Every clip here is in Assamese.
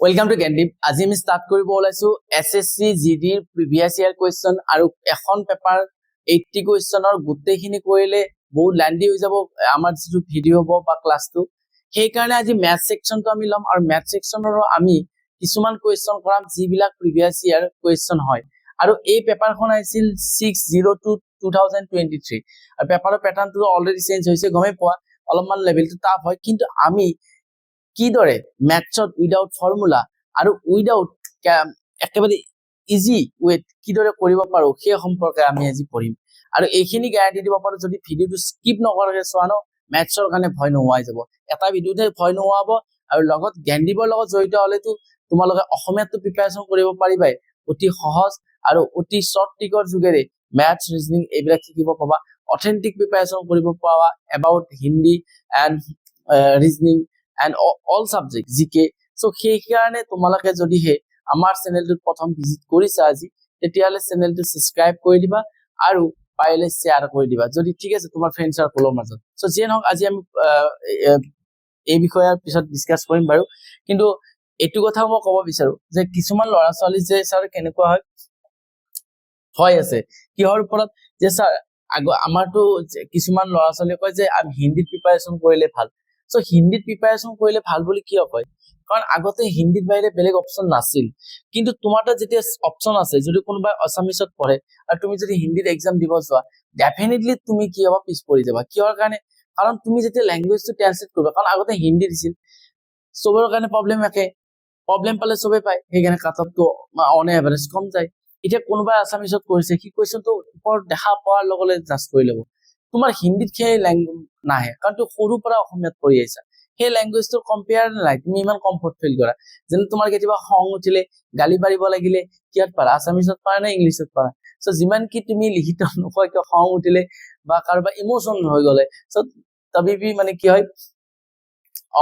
Welcome to Gyandeep. আজি আমি স্টাৰ্ট কৰিব ওলাইছো এছএছচি জিডিৰ প্ৰিভিয়াছ ইয়াৰ কুৱেশ্যন আৰু এখন পেপাৰ 80 কুৱেশ্যনৰ গোটেইখিনি কৰিলে বহুত লেন্দি হৈ যাব আমাৰ যিটো ভিডিঅ' হ'ব বা ক্লাছটো। সেইকাৰণে আজি মেথ সেকশনটো আমি ল'ম আৰু মেথ সেকশনৰো আমি কিছুমান কুৱেশ্যন কৰাম যিবিলাক প্ৰিভিয়াছ ইয়াৰ কুৱেশ্যন হয়। আৰু এই পেপাৰখন আহিছিল 6/02/2023 আৰু পেপাৰৰ প্যাটাৰ্নটো অলৰেডি চেঞ্জ হৈছে, গমেই পোৱা অলপমান লেভেলটো টাফ হয়, কিন্তু আমি কিদৰে মেথছত উইদাউট ফৰ্মুলা আৰু উইদাউট একেবাৰে ইজি ৱেত কিদৰে কৰিব পাৰো সেই সম্পৰ্কে আমি আজি পঢ়িম। আৰু এইখিনি গ্যাৰান্টি দিব পাৰো যদি ভিডিঅ'টো স্কিপ নকৰাকৈ চোৱা ন, মেথছৰ কাৰণে ভয় নোহোৱাই যাব। এটা ভিডিঅ'তে ভয় নোহোৱাব আৰু লগত জ্ঞানদীপৰ লগত জড়িত হলেতো তোমালোকে অসমীয়াটো প্ৰিপাৰেচন কৰিব পাৰিবাই। অতি সহজ আৰু অতি শৰ্ট ট্ৰিকৰ যোগেৰে মেথছ ৰিজনিং এইবিলাক শিকিব পাবা, অথেন্টিক প্ৰিপাৰেচন কৰিব পাবা about Hindi and reasoning and all subjects GK. So সেইকাৰণে তোমালোকে যদিহে আমাৰ চেনেলটোত প্ৰথম ভিজিট কৰিছা আজি, তেতিয়াহলে চেনেলটো সাবস্ক্ৰাইব কৰি দিবা আৰু পাৰিলে শেয়াৰ কৰি দিবা যদি ঠিক আছে তোমাৰ ফ্ৰেণ্ড সাৰ্কলৰ মাজত। সো যেন হওক আজি আমি এই বিষয়ৰ পিছত ডিসকাস কৰিম বাৰু, কিন্তু এইটো কথা মই ক'ব বিচাৰো যে কিছুমান ল'ৰা ছোৱালী যে স্যাৰ কেনেকুৱা হয় ভয় আছে কিহৰ ওপৰত যে স্যাৰ আমাৰটো কিছুমান ল'ৰা ছোৱালীয়ে কয় যে আমি হিন্দীত প্ৰিপাৰেচন কৰিলে ভাল। সো হিন্দীত প্ৰিপাৰেচন কৰিলে ভাল বুলি কিয় কয়? কাৰণ আগতে হিন্দীত বাহিৰে বেলেগ অপচন নাছিল, কিন্তু তোমাৰ তাত যেতিয়া অপচন আছে, যদি কোনোবাই আসামিছত পঢ়ে আৰু তুমি যদি হিন্দীত এক্সাম দিব যোৱা, ডেফিনেটলি তুমি কি হ'ব পিছ পৰি যাবা। কিহৰ কাৰণে? কাৰণ তুমি যেতিয়া ল্যাঙ্গুৱেজটো ট্ৰান্সলেট কৰিবা, কাৰণ আগতে হিন্দী দিছিল, সবৰ কাৰণে প্ৰবলেম একে, প্ৰবলেম পালে সবে পায়, সেইকাৰণে কাটঅফটো অন এভাৰেজ কম যায়। এতিয়া কোনোবাই আসামিছত কৰিছে, কি কুৱেশ্যনটো ওপৰত দেখা পোৱাৰ লগে লগে জাজ কৰি ল'ব, তোমাৰ হিন্দীত সেই ল্যাঙ্গুৱেজ নাহে কাৰণ তুমি সৰুৰ পৰা অসমীয়াত পঢ়ি আহিছা, সেই ল্যাঙ্গুৱেজটো কম্পেয়াৰ নাই, তুমি ইমান কমফৰ্ট ফিল কৰা। যেন তোমাৰ কেতিয়াবা খং উঠিলে গালি পাৰিব লাগিলে কিহত পাৰা, আসামিছত পাৰা নে ইংলিছত পাৰা? সো যিমান কি তুমি লিখিত নোকোৱাকৈ খং উঠিলে বা কাৰোবাৰ ইমোশন হৈ গলে সো তবিবি মানে কি হয়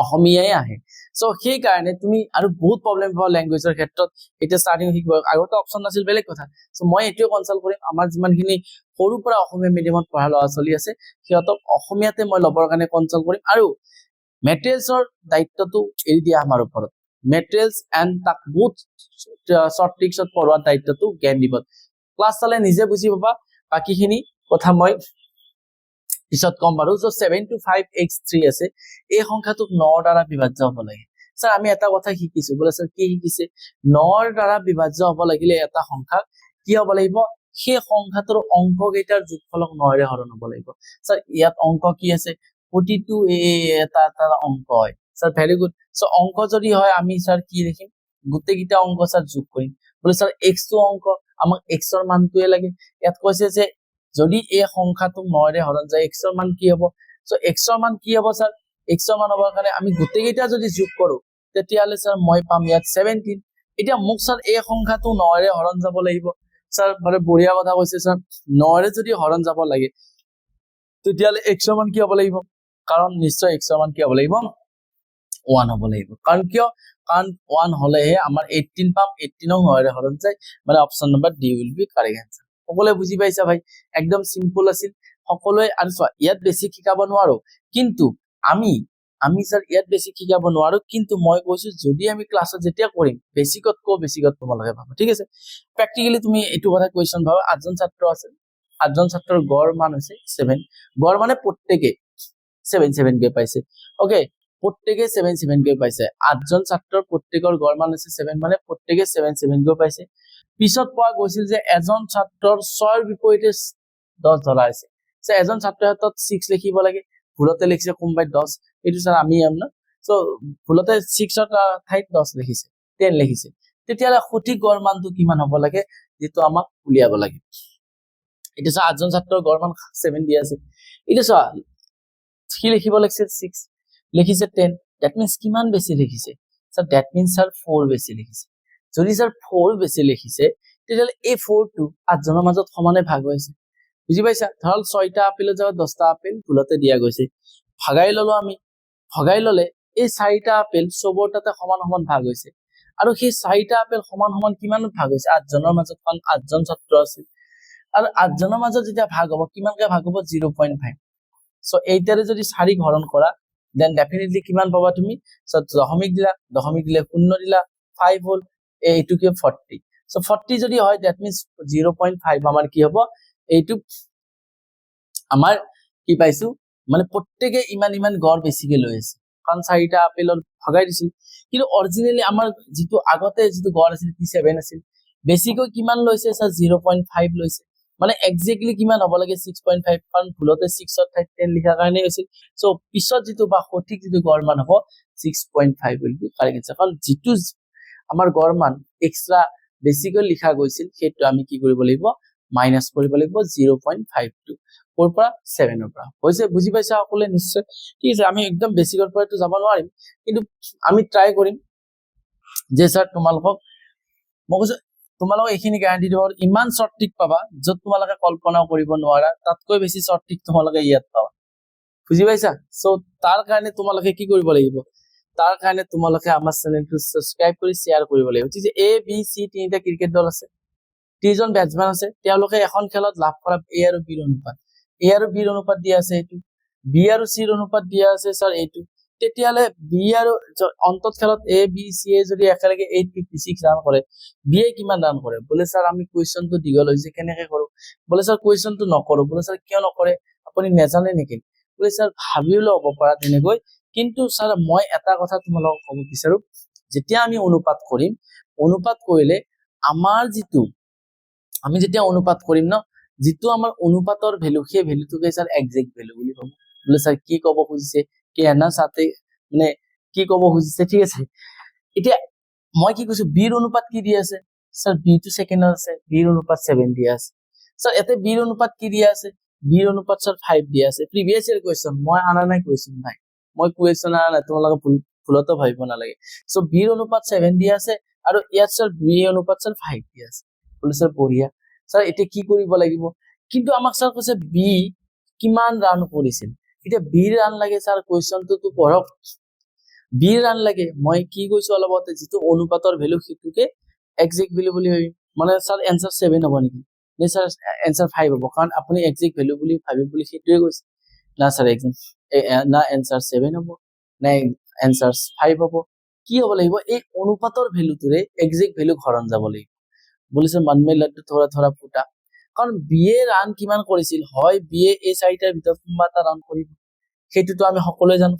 অসমীয়াই আহে। সো সেই কাৰণে তুমি আৰু বহুত প্ৰবলেম পাবা ল্যাঙ্গুৱেজৰ ক্ষেত্ৰত। এতিয়া ষ্টাৰ্টিং শিকিব, আগতে অপচন নাছিল বেলেগ কথা। সো মই এইটোৱে কনসাল্ট কৰিম আমাৰ যিমানখিনি সৰুৰ পৰা অসমীয়া মিডিয়ামত পঢ়া ল'ৰা ছোৱালী আছে সিহঁতক অসমীয়াতে মই ল'বৰ কাৰণে কনসাল্ট কৰিম। আৰু মেটেৰিয়েলছৰ দায়িত্বটো এৰি দিয়া আমাৰ ওপৰত, মেটেৰিয়েলছ এণ্ড তাক বহুত শৰ্ট ট্ৰিক্সত পঢ়োৱাৰ দায়িত্বটো জ্ঞানদীপত। ক্লাছ চালে নিজে বুজি পাবা, বাকীখিনি কথা মই পিছত কম বাৰু। সো 725x3 আছে, এই সংখ্যাটোক 9 দ্বাৰা বিভাজ্য হ'ব লাগে। স্যাৰ আমি এটা কথা শিকিছো, বোলে স্যাৰ কি শিকিছে? 9 দ্বাৰা বিভাজ্য হ'ব লাগিলে এটা সংখ্যা কি হ'ব লাগিব? সেই সংখ্যাটোৰ অংক কেইটাৰ যোগফলক 9ৰে হৰণ হ'ব লাগিব। স্যাৰ ইয়াত অংক কি আছে? প্ৰতিটো এটা অংক হয়। Sir very good. সো অংক যদি হয় আমি স্যাৰ কি লিখিম? গোটেইকেইটা অংক স্যাৰ যোগ কৰিম। বোলে স্যাৰ x টো অংক, আমাক x ৰ মানটোৱে লাগে। ইয়াত কৈছে যে যদি এই সংখ্যাটোক 9ৰে হৰণ যায় x ৰ মান কি হ'ব? সো x ৰ মান কি হ'ব স্যাৰ? x ৰ মান হ'বৰ কাৰণে আমি গোটেইকেইটা যদি যোগ কৰো তেতিয়াহলে স্যাৰ মই পাম ইয়াত 17। এতিয়া মোক স্যাৰ এই সংখ্যাটো 9ৰে হৰণ যাব লাগিব। স্যাৰ মানে বঢ়িয়া কথা কৈছে স্যাৰ, 9ৰে যদি হৰণ যাব লাগে তেতিয়াহলে x ৰ মান কি হ'ব লাগিব? কাৰণ নিশ্চয় x ৰ মান কি হ'ব লাগিব? 1 হ'ব লাগিব। কাৰণ কিয়? কাৰণ 1 হলেহে আমাৰ 18 পাম, 18ক 9ৰে হৰণ যায়, মানে option number D will be correct answer. সকলোৱে বুজি পাইছা ভাই? একদম সিম্পল আছিল সকলোৱে। আৰু চোৱা ইয়াত বেছি শিকাব নোৱাৰো, কিন্তু আমি স্যাৰ ইয়াত বেছি শিকাব নোৱাৰো, কিন্তু মই কৈছো যদি আমি ক্লাছত যেতিয়া কৰিম বেছিকত তোমালোকে ভাবা, ঠিক আছে? প্ৰেক্টিকেলি তুমি এইটো কথা কুৱেশ্যন ভাবা, 8জন ছাত্ৰ আছে, 8জন ছাত্ৰৰ গড় মান হৈছে 7, গড় মানে প্ৰত্যেকে 7 কে পাইছে। ওকে, প্ৰত্যেকে 7 কে পাইছে, 8জন ছাত্ৰৰ প্ৰত্যেকৰ গড় মান হৈছে 7, মানে প্ৰত্যেকে 7 কে পাইছে। পিছত পোৱা গৈছিল যে এজন ছাত্ৰৰ 6ৰ বিপৰীতে 10 ধৰা হৈছে। সো এজন ছাত্ৰৰ হাতত 6 লিখিব লাগে, ভুলতে লিখিছে কোনোবাই 10, এইটো স্যাৰ আমি ন। সো ভুলতে 6ৰ ঠাইত 10 লিখিছে, 10 লিখিছে, তেতিয়াহলে সঠিক গড় মানটো কিমান হ'ব লাগে যেটো আমাক উলিয়াব লাগে। এটা স্যাৰ 8জন ছাত্ৰৰ গড় মান 7 দিয়া আছে, এটা স্যাৰ কি লিখিব লাগিছিল 6, লিখিছে 10, দ্যাট মিন্স কিমান বেছি লিখিছে স্যার? দ্যাট মিন্স স্যার 4 বেছি লিখিছে। যদি স্যার 4 বেছি লিখিছে তেতিয়াহলে এই 4টো 8জনৰ মাজত সমানে ভাগ হৈছে। বুজি পাইছা? ধৰল 6টা আপেলৰ জাগাত 10টা আপেল ভুলতে দিয়া গৈছে, ভাগাই ললো আমি। ভগাই ললে এই 4টা আপেল চবৰ তাতে সমান সমান ভাগ হৈছে, আৰু সেই 4টা আপেল সমান সমান কিমানত ভাগ হৈছে? 8জনৰ মাজত, কাৰণ 8জন ছাত্ৰ আছিল। আৰু 8জনৰ মাজত যেতিয়া ভাগ হ'ব কিমানকে ভাগ হ'ব? 0.5। সো এইটাৰে যদি 4 হৰণ কৰা দেন ডেফিনেটলি কিমান পাবা তুমি? সো দশমিক দিলা, দশমিক দিলে 0 দিলা, 5 হল এইটো কি 40 সো 40 যদি হয় দ্যাট মিন্স 0.5 আমার কি হবো এইটো আমার কি পাইছো মানে প্রত্যেকে ইমান ইমান গড় বেছিকে লৈ আছে কারণ 4টা আপেলৰ ভগাই দিছিল কিন্তু অৰিজিনালি আমাৰ যেটো আগতে যেটো গড় আছিল P7 আছিল বেছিকৈ কিমান লৈছে স্যার 0.5 লৈছে মানে এক্স্যাক্টলি কিমান হ'ব লাগে 6.5 কাৰণ ভুলতে 6 ৰ ঠাইত 10 লিখা কাৰণে হৈছিল সো পিছত যেটো বা সঠিক যেটো গড় মান হ'ব 6.5 will be correct answer কাৰণ যেটো আমাৰ গড় মান এক্সট্ৰা বেছিকৈ লিখা গৈছিল সেইটো আমি কি কৰিব লাগিব মাইনাস কৰিব লাগিব 0.52 4 পৰা 7 ৰ পৰা হৈছে বুজি পাইছা সকলে নিশ্চয় ঠিক আছে আমি একদম বেছিকৰ পৰা তো যাব নোৱাৰিম কিন্তু আমি ট্ৰাই কৰিম যে স্যাৰ তোমালোকক মই কৈছো তোমালোকক এইখিনি গ্যাৰান্টি দিব ইমান শৰ্ট ট্ৰিক পাবা যত তোমালোকে কল্পনাও কৰিব নোৱাৰা তাতকৈ বেছি শৰ্ট ট্ৰিক তোমালোকে ইয়াত পাবা বুজি পাইছা সো তাৰ কাৰণে তোমালোকে কি কৰিব লাগিব তাৰ কাৰণে তোমালোকে আমাৰ চেনেলটো সাবস্ক্ৰাইব কৰি শেয়াৰ কৰিব লাগিব ঠিক আছে এ বি সি তিনিটা ক্ৰিকেট দল আছে 3জন ব্যাটসম্যান আছে তেওঁলোকে এখন খেলত লাভ কৰা এ আৰু বি অনুপাত এ আৰু বি অনুপাত দিয়া আছে এইটো বি আৰু সি অনুপাত দিয়া আছে স্যাৰ এইটো তেতিয়ালে বি আৰু অন্তত খেলত এ বি সি এ যদি একেলগে 856 ৰান কৰে বি এ কিমান ৰান কৰে বলে স্যাৰ আমি কোৱেশ্চনটো দীঘল হৈছে কেনেকৈ কৰো বলে স্যাৰ কোৱেশ্চনটো নকৰো বলে স্যাৰ কিয় নকৰে আপুনি নেজানে নেকি বলে স্যাৰ ভাবিও হ'ব পৰা তেনেকৈ কিন্তু স্যাৰ মই এটা কথা তোমালোকক ক'ব বিচাৰো যেতিয়া আমি অনুপাত কৰিম অনুপাত কৰিলে আমাৰ যেটো আমি যেতিয়া অনুপাত কৰিম ন যেটো আমাৰ অনুপাতৰ ভ্যালু সেই ভ্যালুটোকে স্যার এক্সাক্ট ভ্যালু বুলি কম বলে স্যার কি ক'ব খুজিছে কি না সাথে মানে কি ক'ব খুজিছে ঠিক আছে এতিয়া মই কি কৈছো বি অনুপাত কি দি আছে স্যার বি টো সেকেন্ডত আছে বি অনুপাত 7 দিয়া আছে স্যার এতে বি অনুপাত কি দিয়া আছে বি অনুপাত স্যার 5 দিয়া আছে প্ৰিভিয়াস ইয়াৰ কোৱেশ্চন মই আনা নাই কোৱেশ্চন নাই মই কোৱেশ্চন আনা নাই তোমালোকে ভুলতো ভাবিব নালাগে সো বি অনুপাত 7 দিয়া আছে আৰু ইয়াত স্যাৰ বি অনুপাত স্যাৰ 5 দিয়া আছে বলে স্যাৰ বঢ়িয়া স্যাৰ এটা কি কৰিব লাগিব কিন্তু আমাক স্যাৰ কৈছে বি কিমান ৰান কৰিছিল এটা বি ৰান লাগে স্যাৰ কোৱেশ্চনটো তো পঢ়ক বি ৰান লাগে মই কি কৈছো অলপতে যেটো অনুপাতৰ ভ্যালু সেইটোকে এক্সাক্ট ভ্যালু বুলি ভাবি মানে স্যার आंसर 7 হ'ব নেকি নে স্যার आंसर 5 হ'ব কাৰণ আপুনি এক্সাক্ট ভ্যালু বুলি ভাবি বুলি সেইটোৱে কৈছে না স্যার না आंसर 7 হ'ব না आंसर 5 হ'ব কি হ'ব লাগিব এই অনুপাতৰ ভ্যালুটোৰে এক্সাক্ট ভ্যালু হৰণ যাব লাগিব বলিছে মন মে লड्डू थोड़ा थोड़ा फूटा কাৰণ বিয়ে ৰান কিমান কৰিছিল হয় বিয়ে এই 4টাৰ ভিতৰত কোনবা এটা ৰান কৰিব সেইটোতো আমি সকলোৱে জানো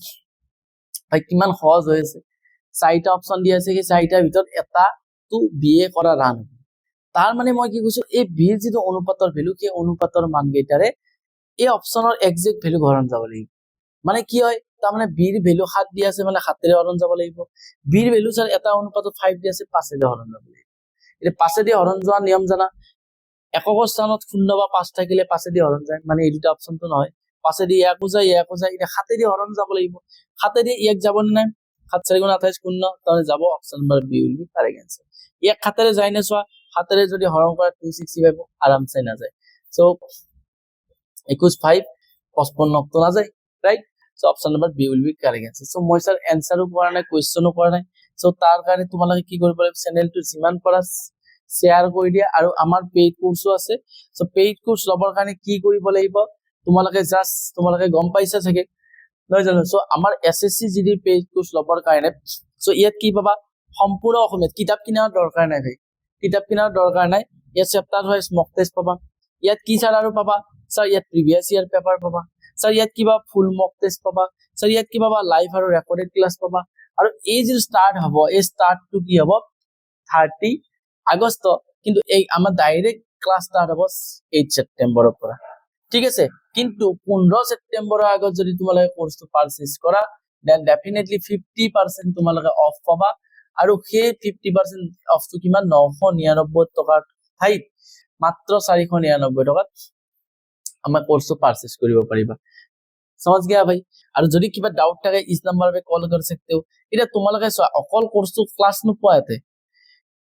ভাই কিমান সহজ হৈ আছে 4টা অপচন দি আছে কি 4টাৰ ভিতৰত এটা তো বিয়ে কৰা ৰান তাৰ মানে মই কি কৈছো এই বিৰ যেটো অনুপাতৰ ভ্যালু সেই অনুপাতৰ মান গেটাৰে এই অপচনৰ এক্সাক্ট ভ্যালু হৰণ যাব লাগিব মানে কি হয় তাৰ মানে বিৰ ভ্যালু 7 দি আছে মানে 7 ৰে হৰণ যাব লাগিব বিৰ ভ্যালু স্যাৰ এটা অনুপাতত 5 দি আছে 5 ৰে হৰণ যাব লাগিব এটা 5 দি হৰণ যোৱা নিয়ম জানা একক স্থানত 0 বা 5 থাকিলে 5 দি হৰণ যায় মানে এই দুটা অপচনটো নহয় 5 দি একো যায় এটা 7 দি হৰণ যাব লাগিব 7 দি এক যাব নাই 7 4 28 0 তাহলে যাব option number B will be correct answer এক 7 ৰে যায় না সোয়া 7 ৰে যদি হৰণ কৰা 265 আরামসে না যায় সো 21 5 55 তো না যায় right so option number B will be correct answer so মই স্যার आंसरও কৰা নাই কোৱেশ্চনও কৰা নাই সো তাৰ কাৰণে তোমালোকে কি কৰিব লাগিব চেনেলটো যিমান পৰা শেয়াৰ কৰি দিয়া আৰু আমাৰ পেইড কোৰ্সও আছে সো পেইড কোৰ্স লবৰ কাৰণে কি কৰিব লাগিব তোমালোকে জাস্ট তোমালোকে গম পাইছা চাগে নহয় জানো সো আমাৰ এসএসসি জিডি পেইড কোৰ্স লবৰ কাৰণে সো ইয়াত কি পাবা সম্পূৰ্ণ অসমীয়াত কিতাপ কিনাৰ দৰকাৰ নাই ভাই কিতাপ কিনাৰ দৰকাৰ নাই ইয়াত চেপ্টাৰ হয় মক টেষ্ট পাবা ইয়াত কি স্যাৰ আৰু পাবা স্যাৰ ইয়াত প্ৰিভিয়াস ইয়াৰ পেপাৰ পাবা স্যাৰ ইয়াত কিবা ফুল মক টেষ্ট পাবা স্যাৰ ইয়াত কি পাবা লাইভ আৰু ৰেকৰ্ডেড ক্লাস পাবা আৰু এই যে স্টাৰ্ট হ'ব এই স্টাৰ্টটো কি হ'ব 30 আগষ্ট কিন্তু এই আমাৰ ডাইৰেক্ট ক্লাস স্টাৰ্ট হ'ব 8 সেপ্টেম্বৰৰ পৰা ঠিক আছে কিন্তু 15 সেপ্টেম্বৰৰ আগত যদি তোমালোকে কোৰ্সটো পাৰচেজ কৰা দেন ডেফিনেটলি 50% তোমালোকে অফ পাবা আৰু সেই 50% অফটো কিমান 999 টকাৰ ঠাইত মাত্ৰ 499 টকাত আমাৰ কোৰ্সটো পাৰচেজ কৰিব পাৰিবা समझ गया भाई আৰু যদি কিবা ডাউট থাকে ইস নাম্বাৰ पे কল कर सकते हो এটা তোমালোকে অকল কোৰ্সটো ক্লাস নোপোৱাতে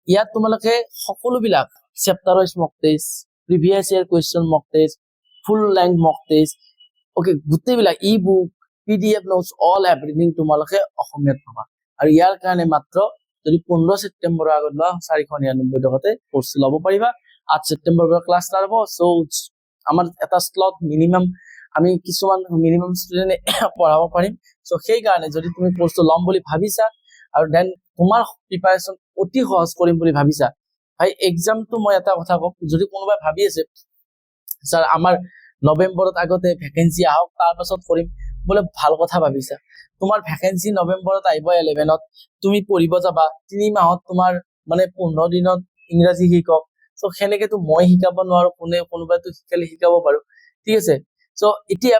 ইয়াত তোমালোকে সকলোবিলাক chapter wise mock test previous year question mock test full length mock test okay গোটেইবিলাক ই book PDF notes all everything তোমালোকে অসমীয়াত পাবা আৰু ইয়াৰ কাৰণে মাত্ৰ যদি 15 সেপ্টেম্বৰৰ আগত লোৱা 499 টকাতে কোৰ্স ল'ব পাৰিবা 8 সেপ্টেম্বৰৰ পৰা ক্লাস ষ্টাৰ্ট হ'ব সো আমাৰ এটা স্লট মিনিমাম আমি কিছুমান মিনিমাম ষ্টুডেন্ট পঢ়াব পাৰিম সো সেই কাৰণে যদি তুমি কোৰ্সটো ল'ম বুলি ভাবিছা আৰু দেন তোমাৰ প্ৰিপাৰেচন অতি সহজ কৰিম বুলি ভাবিছা ভাই এক্সামটো মই এটা কথা কম যদি কোনোবাই ভাবি আছে স্যাৰ আমাৰ নৱেম্বৰত আগতে ভেকেঞ্চি আহক তাৰ পাছত কৰিম বোলে ভাল কথা ভাবিছা তোমাৰ ভেকেঞ্চি নৱেম্বৰত আহিব 11ত তুমি পঢ়িব যাবা 3 মাহত তোমাৰ মানে 15 দিনত ইংৰাজী শিকক সো সেনেকেতো মই শিকাব নোৱাৰো কোনোবাইতো শিকালে শিকাব পাৰো ঠিক আছে সো এতিয়া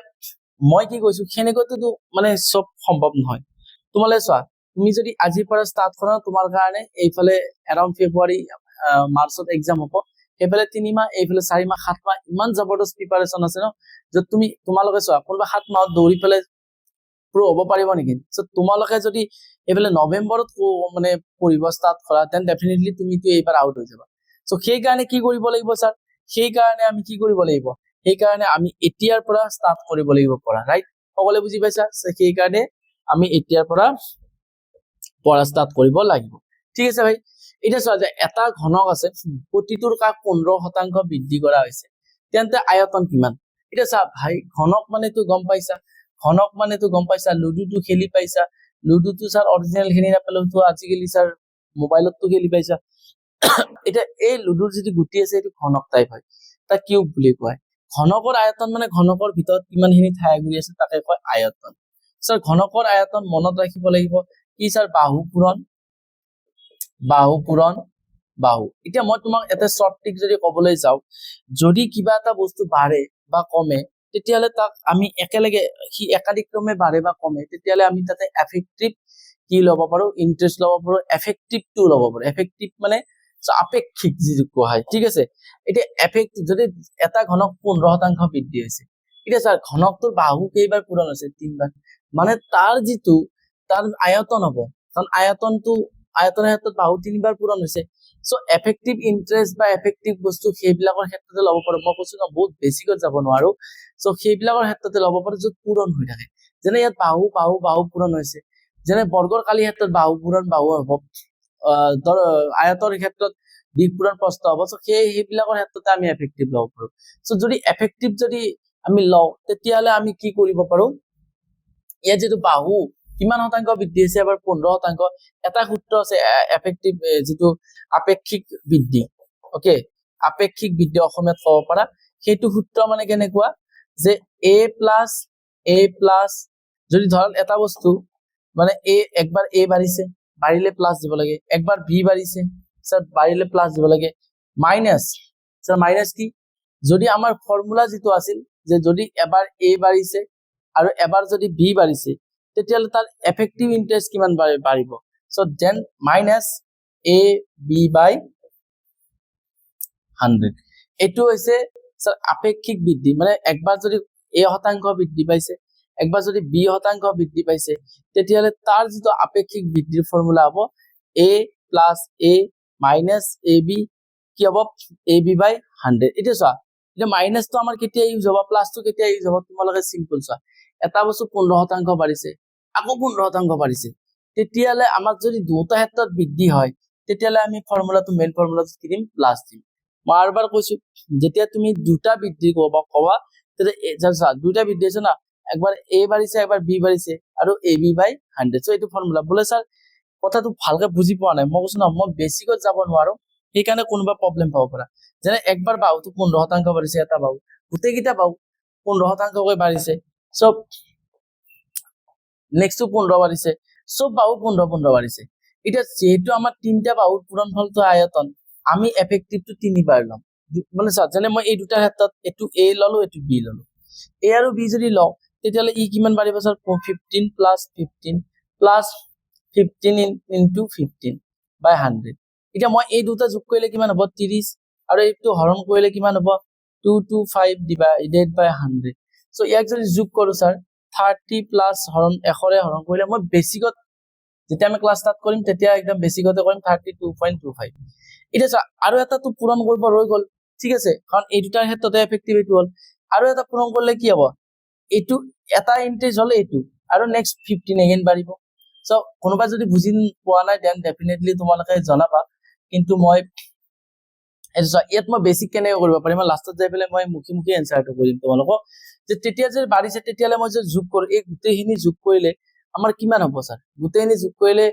মই কি কৈছো সেনেকৈতো মানে সব সম্ভৱ নহয় তোমালে চোৱা তুমি যদি আজিৰ পৰা ষ্টাৰ্ট কৰা তোমাৰ কাৰণে এইফালে এৰাউণ্ড ফেব্ৰুৱাৰী মাৰ্চত এক্সাম হ'ব এইফালে 3 মাহ এইফালে 4 মাহ 7 মাহ ইমান জবৰদস্ত প্ৰিপাৰেচন আছে ন যে তুমি তোমালোকে চোৱা কোনোবা 7 মাহত দৌৰি পেলাই প্ৰো হ'ব পাৰিব নেকি সো তোমালোকে যদি এইফালে নৱেম্বৰত মানে পঢ়িব ষ্টাৰ্ট কৰা দেন ডেফিনেটলি তুমিতো এইবাৰ আউট হৈ যাবা সো সেই কাৰণে কি কৰিব লাগিব স্যাৰ সেই কাৰণে আমি কি কৰিব লাগিব সেই কাৰণে আমি এতিয়াৰ পৰা ষ্টাৰ্ট কৰিব লাগিব পঢ়া ৰাইট সকলোৱে বুজি পাইছা সেই কাৰণে আমি এতিয়াৰ পৰা পঢ়া ষ্টাৰ্ট কৰিব লাগিব ঠিক আছে ভাই এতিয়া চোৱা যে এটা ঘনক আছে প্ৰতিটোৰ কাক 15% বৃদ্ধি কৰা হৈছে তেন্তে আয়তন কিমান এতিয়া চা ভাই ঘনক মানেতো গম পাইছা লুডুটো খেলি পাইছা লুডুটো স্যাৰ অৰিজিনেল খেলি নাপালেও তো আজিকালি স্যাৰ মোবাইলতো খেলি পাইছা এটা এই লুডুৰ যিটো গুটি আছে এইটো ঘনক টাইপ হয় তাক কিউব বুলি কয় ঘনকৰ আয়তন মানে ঘনকৰ ভিতৰত কিমানখিনি ঠাই ঘূৰি আছে তাকে কয় আয়তন স্যাৰ ঘনকৰ আয়তন মনত ৰাখিব লাগিব কি স্যাৰ বাহু এতিয়া মই তোমাক এটা শৰ্ট ট্ৰিক যদি ক'বলৈ যাওঁ যদি কিবা এটা বস্তু বাঢ়ে বা কমে তেতিয়াহলে তাক আমি একেলগে সি একাধিক্ৰমে বাঢ়ে বা কমে তেতিয়াহলে আমি তাতে এফেক্টিভ কি ল'ব পাৰো ইন্টাৰেষ্ট ল'ব পাৰো এফেক্টিভ টু ল'ব পাৰো এফেক্টিভ মানে আপেক্ষিক যিটো কোৱা হয় ঠিক আছে এতিয়া এফেক্টিভ যদি এটা ঘনক 15% বৃদ্ধি হৈছে এতিয়া স্যাৰ ঘনকটোৰ বাহু কেইবাৰ পূৰণ হৈছে 3 বাৰ মানে তাৰ আয়তন হ'ব কাৰণ আয়তনৰ ক্ষেত্ৰত বাহু 3 বাৰ পূৰণ হৈছে সো এফেক্টিভ ইন্টাৰেষ্ট বা এফেক্টিভ বস্তু সেইবিলাকৰ ক্ষেত্ৰতে ল'ব পাৰো মই কৈছো ন বহুত বেছিকৈ যাব নোৱাৰো সো সেইবিলাকৰ ক্ষেত্ৰতে ল'ব পাৰো য'ত পূৰণ হৈ থাকে যেনে ইয়াত বাহু পূৰণ হৈছে যেনে বৰ্গৰ কালিৰ ক্ষেত্ৰত বাহু হ'ব আয়তৰ ক্ষেত্ৰত দিক পূৰণ প্ৰস্থ হ'ব সো সেইবিলাকৰ ক্ষেত্ৰতে আমি এফেক্টিভ ল'ব পাৰো সো যদি এফেক্টিভ যদি আমি লওঁ তেতিয়াহলে আমি কি কৰিব পাৰো ইয়াত যিটো বাহু কিমান শতাংশ বৃদ্ধি হৈছে এবাৰ 15% এটা সূত্ৰ আছে এফেক্টিভ যিটো আপেক্ষিক বৃদ্ধি ওকে আপেক্ষিক বৃদ্ধি অসমীয়াত ক'ব পাৰা সেইটো সূত্ৰ মানে কেনেকুৱা যে a প্লাছ যদি ধৰক এটা বস্তু মানে একবাৰ a বাঢ়িলে প্লাস দিব লাগে একবাৰ b বাঢ়িছে স্যাৰ বাঢ়িলে প্লাস দিব লাগে মাইনাস স্যাৰ মাইনাস কি যদি আমাৰ ফৰ্মুলা যেটো আছিল যে যদি এবাৰ a বাঢ়িছে আৰু এবাৰ যদি b বাঢ়িছে তেতিয়াহলে তাৰ এফেক্টিভ ইন্টাৰেষ্ট কিমান বাঢ়িব সো দেন মাইনাস ab/100 এটো হৈছে স্যাৰ আপেক্ষিক বৃদ্ধি মানে একবাৰ যদি a শতাংশ বৃদ্ধি পাইছে একবাৰ যদি b শতাংশ বৃদ্ধি পাইছে তেতিয়াহলে তাৰ যেটো আপেক্ষিক বৃদ্ধিৰ ফৰ্মুলা হ'ব a + a - ab কি হ'ব ab/100 এটা চোৱা এটা মাইনাসটো আমাৰ কেতিয়া ইউজ হ'ব প্লাসটো কেতিয়া ইউজ হ'ব তোমালোকে সিম্পল চোৱা এটা বস্তু 15% বাঢ়িছে আকৌ 15% বাঢ়িছে তেতিয়ালে আমাৰ যদি দুটা ক্ষেত্ৰত বৃদ্ধি হয় তেতিয়ালে আমি ফৰ্মুলাটো মেইন ফৰ্মুলাটো কি দিম প্লাস দিম মই আৰবাৰ কৈছো যেতিয়া তুমি দুটা বৃদ্ধি কবা তেতিয়া দুটা বৃদ্ধি আছে না একবাৰ a বাঢ়িছে একবাৰ b বাঢ়িছে আৰু ab/100 সো এইটো ফৰ্মুলা বলে স্যাৰ কথাটো ভালকে বুজি পোৱা নাই মই কৈছো না মই বেছিকৈ যাব নোৱাৰো সেই কাৰণে কোনোবা প্ৰবলেম পাব পাৰা যেনে একবাৰ বাহুটো 15% বাঢ়িছে এটা বাহু গোটেইকেইটা বাহু 15% কৈ বাঢ়িছে সো নেক্সট 15 বাঢ়িছে সব বাহু 15 বাঢ়িছে এটা যেহেতু আমাৰ তিনটা বাহুৰ পূৰণফলটো আয়তন আমি এফেক্টিভটো 3 বাৰ লম মানে যেনে মই এই দুটা ক্ষেত্ৰত এটো a ললো এটো b ললো a আৰু b যদি লও তেতিয়ালে ই কিমান বাঢ়িব স্যার 15 প্লাস 15 into 15/100 এটা মই এই দুটা যোগ কৰিলে কিমান হ'ব 30 আৰু এইটো হৰণ কৰিলে কিমান হ'ব 225 divided by 100 সো ইয়াক যদি যোগ কৰো স্যাৰ 30 প্লাস হৰণ 100 ৰে হৰণ কৰিলে মই বেসিকত যেতিয়া আমি ক্লাস স্টাৰ্ট কৰিম তেতিয়া একদম বেসিকতে কৰিম 32.25 এটা স্যাৰ আৰু এটা তো পূৰণ কৰিব ৰৈ গল ঠিক আছে কাৰণ এই দুটাৰ ক্ষেত্ৰতে এফেক্টিভ এটো হল আৰু এটা পূৰণ কৰিলে কি হ'ব এটো এটা ইন্টাৰেষ্ট হলে এটো আৰু নেক্সট 15 এগেইন বাঢ়িব সো কোনোবা যদি বুজি পোৱা নাই দেন ডেফিনেটলি তোমালোকে জনাবা কিন্তু মই ইয়াত মই বেসিক কেনে কৰিব পাৰিম মই লাষ্টত যাই পেলাই মই মুখি এনসাৰটো কৰিম তোমালোকক যে তেতিয়া যে বাঢ়িছে তেতিয়ালে মই যে যোগ কৰো এই গোটেইখিনি যোগ কৰিলে আমাৰ কিমান হ'ব স্যাৰ গোটেইখিনি যোগ কৰিলে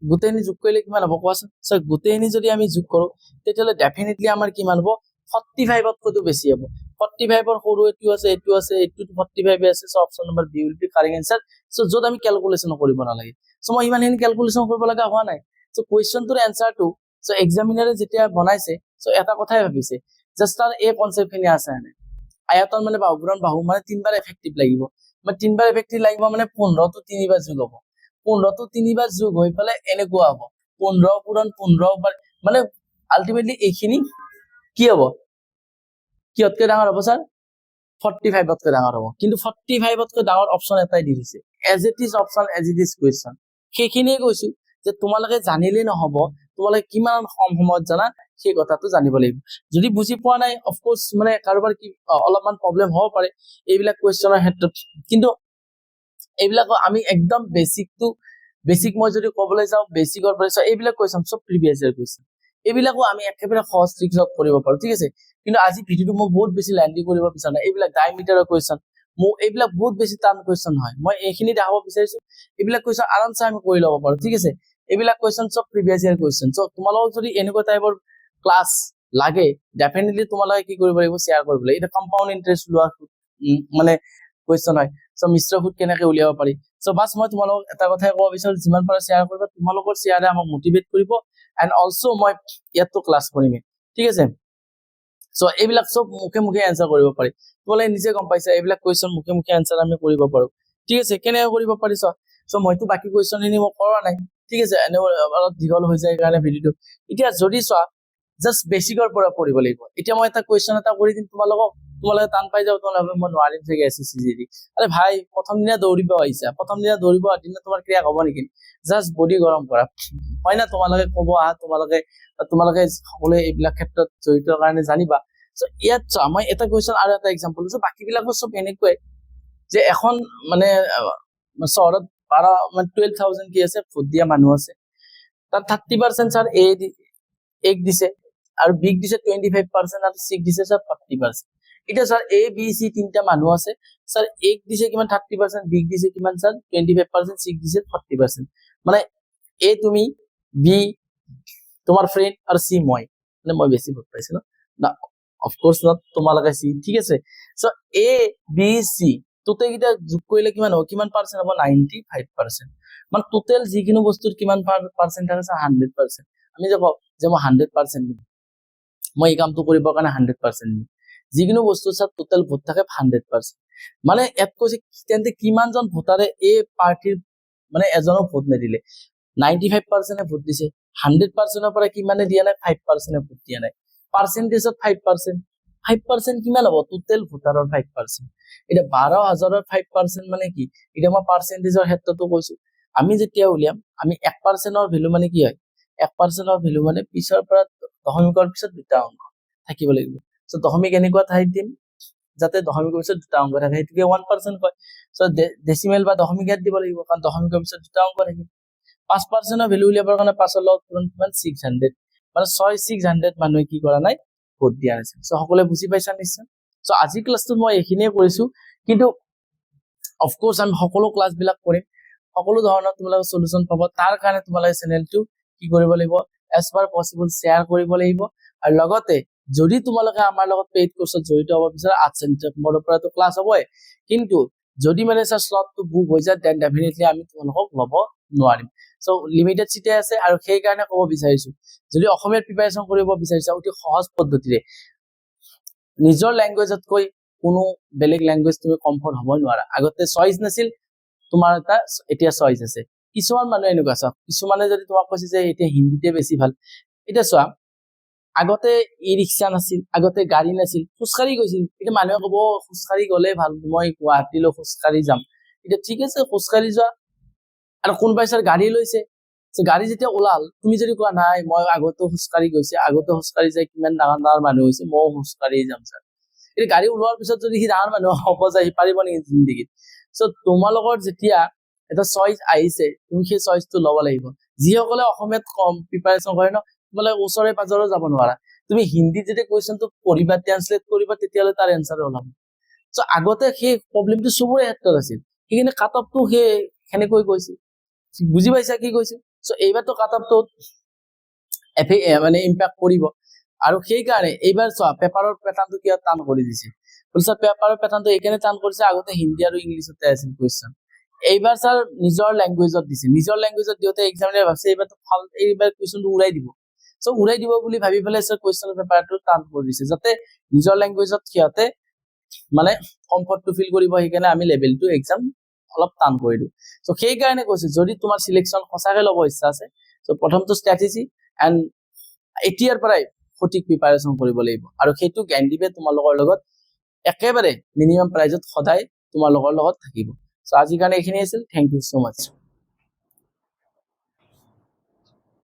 গোটেইখিনি যোগ কৰিলে কিমান হ'ব কোৱাচোন? চ' গোটেইখিনি যদি আমি যোগ কৰো তেতিয়াহ'লে ডেফিনেটলি আমাৰ কিমান হ'ব? 45তকৈতো বেছি হ'ব। 45ৰ সৰু এইটো আছে, এইটো 45 আছে। So' option number B will be correct answer. So' য'ত আমি কেলকুলেশ্যন কৰিব নালাগে। চ' মই ইমানখিনি কেলকুলেশ্যন কৰিব লগা হোৱা নাই। চ' কুৱেশ্যনটোৰ এনসাৰটো চ' এক্সামিনাৰে যেতিয়া বনাইছে চ' এটা কথাই ভাবিছে জাষ্ট তাৰ এই কনচেপ্ট খিনি আছে মানে আয়তন মানে বাহু পূৰণ বাহু মানে 3বাৰ এফেক্টিভ লাগিব। মানে 3বাৰ এফেক্টিভ লাগিব মানে 15টো 3বাৰ যোগ হ'ব। 15টো 3বাৰ যোগ হৈ পেলাই এনেকুৱা হ'ব 15 পূৰণ 15 বাৰ মানে আলটিমেটলি এইখিনি কি হ'ব? কিহতকৈ ডাঙৰ হ'ব স্যাৰ? 45তকৈ ডাঙৰ হ'ব। কিন্তু 45তকৈ ডাঙৰ অপশ্যন এটাই দি দিছে, as it is option, as it is question. সেইখিনিয়ে কৈছো যে তোমালোকে জানিলেই নহ'ব, তোমালোকে কিমান কম সময়ত জানা সেই কথাটো জানিব লাগিব। যদি বুজি পোৱা নাই অফকোৰ্চ মানে কাৰোবাৰ কি অলপমান প্ৰব্লেম হ'ব পাৰে এইবিলাক কুৱেশ্যনৰ ক্ষেত্ৰত, কিন্তু এইবিলাক আমি একদম বেচিক মই যদি ক'বলৈ যাওঁ বেচিকৰ পৰা এইবিলাক কুৱেশ্যন চব প্ৰিভিয়াছ ইয়াৰ কুৱেশ্যন, এইবিলাকো আমি একেবাৰে সহজ ট্ৰিকছত কৰিব পাৰো, ঠিক আছে। কিন্তু আজি ভিডিঅ'টো মই বহুত বেছি লেন্থি কৰিব বিচৰা নাই। এইবিলাক ডায়মিটাৰৰ কুৱেশ্যন মোৰ এইবিলাক বহুত বেছি টান কুৱেশ্যন হয়। মই এইখিনি দেখাব বিচাৰিছো এইবিলাক কুৱেশ্যন আৰামছে আমি কৰি ল'ব পাৰো, ঠিক আছে। এইবিলাক কুৱেশ্যন চব প্ৰিভিয়াছ ইয়াৰ কুৱেশ্যন। চ' তোমালোকক যদি এনেকুৱা টাইপৰ ক্লাছ লাগে ডেফিনেটলি তোমালোকে কি কৰিব লাগিব? শ্বেয়াৰ কৰিব লাগিব। এটা কম্পাউণ্ড ইন্টাৰেষ্ট লোৱা মানে কুৱেশ্যন হয়। চ' মিশ্ৰ সুদ কেনেকে উলিয়াব পাৰি। চ' বাছ মই তোমালোকক এটা কথাই ক'ব বিচাৰো, যিমান পাৰা শ্বেয়াৰ কৰিবা, তোমালোকৰ শ্বেয়াৰে আমাক মটিভেট কৰিব এণ্ড অলছ' মই ইয়াতো ক্লাছ কৰিমেই, ঠিক আছে। চ' এইবিলাক চব মুখে মুখে এনসাৰ কৰিব পাৰি। তোমালোকে নিজে গম পাইছা এইবিলাক কুৱেশ্যন মুখে মুখে এনসাৰ আমি কৰিব পাৰো, ঠিক আছে। কেনেকে কৰিব পাৰিছ? চ' মইতো বাকী কুৱেশ্যন খিনি মই কৰা নাই, ঠিক আছে। এনে অলপ দীঘল হৈ যায় কাৰণে ভিডিঅ'টো। এতিয়া যদি চোৱা জাষ্ট বেচিকৰ পৰা পঢ়িব লাগিব। এতিয়া মই এটা কুৱেশ্যন এটা কৰি দিম তোমালোকে টান পাই যাও, তোমালোকে মই নোৱাৰিম চাগে SSCGD। আৰে ভাই প্ৰথম দিনা দৌৰিব আহিছা, প্ৰথম দিনা দৌৰিব অহাৰ দিনা তোমাৰ ক্ৰিয়া হ'ব নেকি? জাষ্ট বডি গৰম কৰা, হয় না? তোমালোকে ক'ব আহা, তোমালোকে সকলোৱে এইবিলাক ক্ষেত্ৰত জড়িত কাৰণে জানিবা। চ' ইয়াত চোৱা মই এটা কুৱেশ্যন আৰু এটা এক্সাম্পল দিছো, বাকী বিলাকৰ চব এনেকুৱাই যে এখন মানে চহৰত 12,000 কি আছে ভোট দিয়া মানুহ আছে, তাত 30% স্যাৰ এক দিছে আৰু বিক দিছে 25% আৰু চিক দিছে স্যাৰ 40%। এতিয়া স্যাৰ A B C তিনটা মানুহ আছে, স্যাৰ এক দিছে কিমান? 30%, বিক দিছে কিমান স্যাৰ? 25%, চিক দিছে 40%। মানে A তুমি, B তোমাৰ ফ্ৰেণ্ড আৰু C মই, মানে মই বেছি ভোট পাইছো না অফকোৰ্চ নট, তোমালোকে C, ঠিক আছে। চ' A B C টোটেল কেইটা যোগ কৰিলে কিমান হ'ব? কিমান পাৰ্চেন্ট হ'ব? 95%। মানে টোটেল যিকোনো বস্তুৰ কিমান পাৰ্চেন্ট থাকে? 100%। আমি যে কওঁ যে মই 100% দিম, মই এই কামটো কৰিবৰ কাৰণে 100% দিম, যিকোনো বস্তু চাৰ টোটেল ভোট থাকে 100%। মানে ইয়াত কৈছে তেন্তে কিমানজন ভোটাৰে এই পাৰ্টিৰ মানে এজনক ভোট নিদিলে? 95% ভোট দিছে। 100%ৰ পৰা কিমানে দিয়া নাই? 5% ভোট দিয়া নাই। পাৰ্চেন্টেজত 5%, 5% কিমান হ'ব? টোটেল ভোটাৰৰ 5%। এতিয়া 12,000ৰ 5% মানে কি? এতিয়া মই পাৰ্চেন্টেজৰ ক্ষেত্ৰতো কৈছো, আমি যেতিয়া উলিয়াম আমি 1%ৰ ভেলু মানে কি হয়? 1%ৰ ভেলু মানে পিছৰ পৰা দশমিকৰ পিছত দুটা অংক থাকিব লাগিব। চ' দশমিক এনেকুৱা ঠাইত দিম যাতে দশমিকৰ পিছত দুটা অংক থাকে, সেইটোকে 1% কয়। চ' ডেচিমেল বা দশমিক ইয়াত দিব লাগিব কাৰণ দশমিকৰ পিছত দুটা অংক থাকিব। 5%ৰ ভেলু উলিয়াবৰ কাৰণে 5ৰ লগত কিমান? 600, মানে 600 মানুহে কি কৰা নাই? ভোট দিয়া নাছিল। চ' সকলোৱে বুজি পাইছা নিশ্চয়। চ' আজি ক্লাছটোত মই এইখিনিয়ে কৰিছো, কিন্তু অফকোৰ্চ আমি সকলো ক্লাছ বিলাক কৰিম, সকলো ধৰণৰ তোমালোকে সলিউশন পাব। তাৰ কাৰণে তোমালোকে চেনেলটো কি কৰিব লাগিব? এজ পাৰ পচিবল শ্বেয়াৰ কৰিব লাগিব। আৰু লগতে যদি তোমালোকে আমাৰ লগত পেইড কোৰ্সত জড়িত হ'ব বিচাৰা, আৰ্টছ এণ্ড মোৰ পৰাতো ক্লাছ হ'বই, কিন্তু যদি মানে স্যাৰ স্লটটো বুক হৈ যায় দেন ডেফিনেটলি আমি তোমালোকক ল'ব নোৱাৰিম। চ' লিমিটেড চিটে আছে আৰু সেই কাৰণে ক'ব বিচাৰিছো যদি অসমীয়াত প্ৰিপাৰেচন কৰিব বিচাৰিছা অতি সহজ পদ্ধতিৰে নিজৰ ল্যাঙ্গুৱেজতকৈ কোনো বেলেগ ল্যাঙ্গুৱেজ তুমি কমফৰ্ট হ'বই নোৱাৰা। আগতে চইচ নাছিল, তোমাৰ এটা এতিয়া চইচ আছে। কিছুমান মানুহ এনেকুৱা চোৱা, কিছুমানে যদি তোমাক কৈছে যে এতিয়া হিন্দীতে বেছি ভাল, এতিয়া চোৱা আগতে ই ৰিক্সা নাছিল, আগতে গাড়ী নাছিল, খোজকাঢ়ি গৈছিল। এতিয়া মানুহে ক'ব খোজকাঢ়ি গ'লে ভাল, মই গুৱাহাটীলৈ খোজকাঢ়ি যাম। এতিয়া ঠিক আছে খোজকাঢ়ি যোৱা, আৰু কোনোবাই স্যাৰ গাড়ী লৈছে, গাড়ী যেতিয়া ওলাল তুমি যদি কোৱা নাই মই আগতে খোজকাঢ়ি গৈছে, আগতে খোজকাঢ়ি যাই কিমান ডাঙৰ ডাঙৰ মানুহ হৈছে, ময়ো খোজকাঢ়ি যাম স্যাৰ। এতিয়া গাড়ী ওলোৱাৰ পিছত যদি সি ডাঙৰ মানুহ হ'ব যায়, সি পাৰিব নেকি জিন্দগীত? চ' তোমালোকৰ যেতিয়া এটা চইচ আহিছে তুমি সেই চইচটো ল'ব লাগিব। যিসকলে অসমীয়াত কম প্ৰিপাৰেচন কৰে ন, তোমালোকে ওচৰে পাজৰে যাব নোৱাৰা। তুমি হিন্দীত যদি কুৱেশ্যনটো পঢ়িবা, ট্ৰান্সলেট কৰিবা, তেতিয়াহ'লে তাৰ এনসাৰ ওলাব। চ' আগতে সেই প্ৰব্লেমটো চবৰে ক্ষেত্ৰত আছিল, সেইখিনি কাট অফটো সেনেকৈ গৈছিল। বুজি পাইছা কি কৈছো? সো এইবাৰতো কাট অফটো মানে ইম্পেক্ট কৰিব আৰু সেইকাৰণে এইবাৰ চোৱা পেপাৰৰ পেটাৰ্ণটো কিয় টান কৰি দিছে বুজিছা পেপাৰৰ পেটাৰ্ণটো এইকাৰণে টান কৰিছে আগতে হিন্দী আৰু ইংলিছতে আছিল কুৱেশ্যন এইবাৰ ছাৰ নিজৰ লেংগুৱেজত দিছে নিজৰ লেংগুৱেজত দিওঁতে এক্সামিনাৰ ভাবছে এইবাৰতো ভাল এইবাৰ কুৱেশ্যনটো উৰাই দিব সো উৰাই দিব বুলি ভাবি পেলাই ছাৰ কুৱেশ্যন পেপাৰটো টান কৰি দিছে যাতে নিজৰ লেংগুৱেজত সিহঁতে মানে কমফৰ্টটো ফিল কৰিব সেইকাৰণে আমি লেভেলটো এক্সাম অলপ টান কৰি দিওঁ সো সেইকাৰণে কৈছো যদি তোমাৰ সিলেকশ্যন সঁচাকে ল'ব ইচ্ছা আছে সো প্ৰথমটো ষ্ট্ৰেটেজি এণ্ড এতিয়াৰ পৰাই সঠিক প্ৰিপাৰেচন কৰিব লাগিব আৰু সেইটো জ্ঞানদীপে তোমালোকৰ লগত একেবাৰে মিনিমাম প্ৰাইজত সদায় তোমালোকৰ লগত থাকিব সো আজিৰ কাৰণে এইখিনি আছিল থেংক ইউ সো মাচ